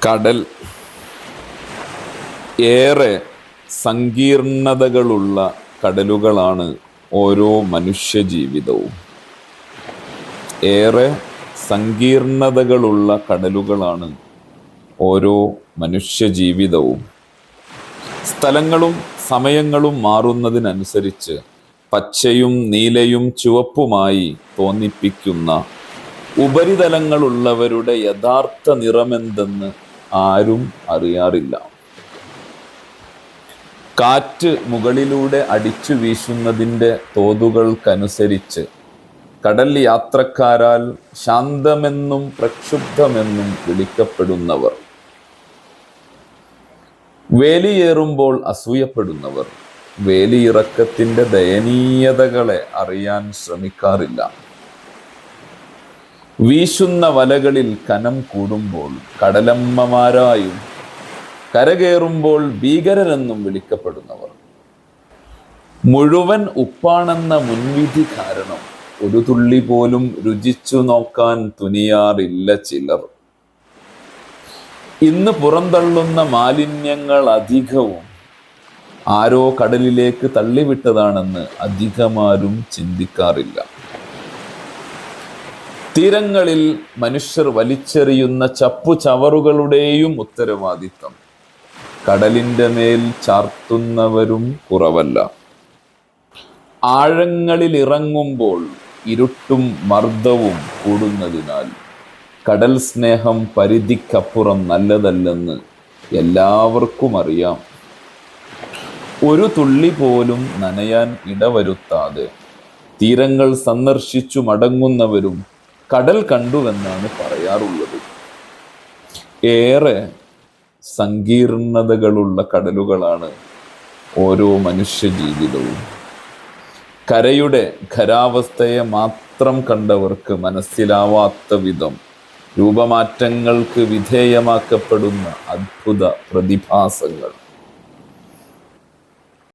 കടൽ ഏറെ സങ്കീർണതകളുള്ള കടലുകളാണ് ഓരോ മനുഷ്യജീവിതവും. ഏറെ സങ്കീർണതകളുള്ള കടലുകളാണ് ഓരോ മനുഷ്യജീവിതവും. സ്ഥലങ്ങളും സമയങ്ങളും മാറുന്നതിനനുസരിച്ച് പച്ചയും നീലയും ചുവപ്പുമായി തോന്നിപ്പിക്കുന്ന ഉപരിതലങ്ങളുള്ളവരുടെ യഥാർത്ഥ നിറമെന്തെന്ന് ആരും അറിയാറില്ല. കാറ്റ് മുകളിലൂടെ അടിച്ചു വീശുന്നതിൻ്റെ തോതുകൾക്കനുസരിച്ച് കടൽ യാത്രക്കാരാൽ ശാന്തമെന്നും പ്രക്ഷുബ്ധമെന്നും വിളിക്കപ്പെടുന്നവർ, വേലിയേറുമ്പോൾ അസൂയപ്പെടുന്നവർ, വേലിയിറക്കത്തിൻ്റെ ദയനീയതകളെ അറിയാൻ ശ്രമിക്കാറില്ല. വീശുന്ന വലകളിൽ കനം കൂടുമ്പോൾ കടലമ്മമാരായും കരകയറുമ്പോൾ ഭീകരരെന്നും വിളിക്കപ്പെടുന്നവർ, മുഴുവൻ ഉപ്പാണെന്ന മുൻവിധി കാരണം ഒരു തുള്ളി പോലും രുചിച്ചു നോക്കാൻ തുനിയാറില്ല ചിലർ. ഇന്ന് പുറന്തള്ളുന്ന മാലിന്യങ്ങൾ അധികവും ആരോ കടലിലേക്ക് തള്ളിവിട്ടതാണെന്ന് അധികമാരും ചിന്തിക്കാറില്ല. തീരങ്ങളിൽ മനുഷ്യർ വലിച്ചെറിയുന്ന ചപ്പുചവറുകളുടെയും ഉത്തരവാദിത്തം കടലിൻ്റെ മേൽ ചാർത്തുന്നവരും കുറവല്ല. ആഴങ്ങളിൽ ഇറങ്ങുമ്പോൾ ഇരുട്ടും മർദ്ദവും കൂടുന്നതിനാൽ കടൽ സ്നേഹം പരിധിക്കപ്പുറം നല്ലതല്ലെന്ന് എല്ലാവർക്കും അറിയാം. ഒരു തുള്ളി പോലും നനയാൻ ഇടവരുത്താതെ തീരങ്ങൾ സന്ദർശിച്ചു മടങ്ങുന്നവരും കടൽ കണ്ടുവെന്നാണ് പറയാറുള്ളത്. ഏറെ സങ്കീർണതകളുള്ള കടലുകളാണ് ഓരോ മനുഷ്യജീവിതവും. കരയുടെ ഖരാവസ്ഥയെ മാത്രം കണ്ടവർക്ക് മനസ്സിലാവാത്ത വിധം രൂപമാറ്റങ്ങൾക്ക് വിധേയമാക്കപ്പെടുന്ന അത്ഭുത പ്രതിഭാസങ്ങൾ.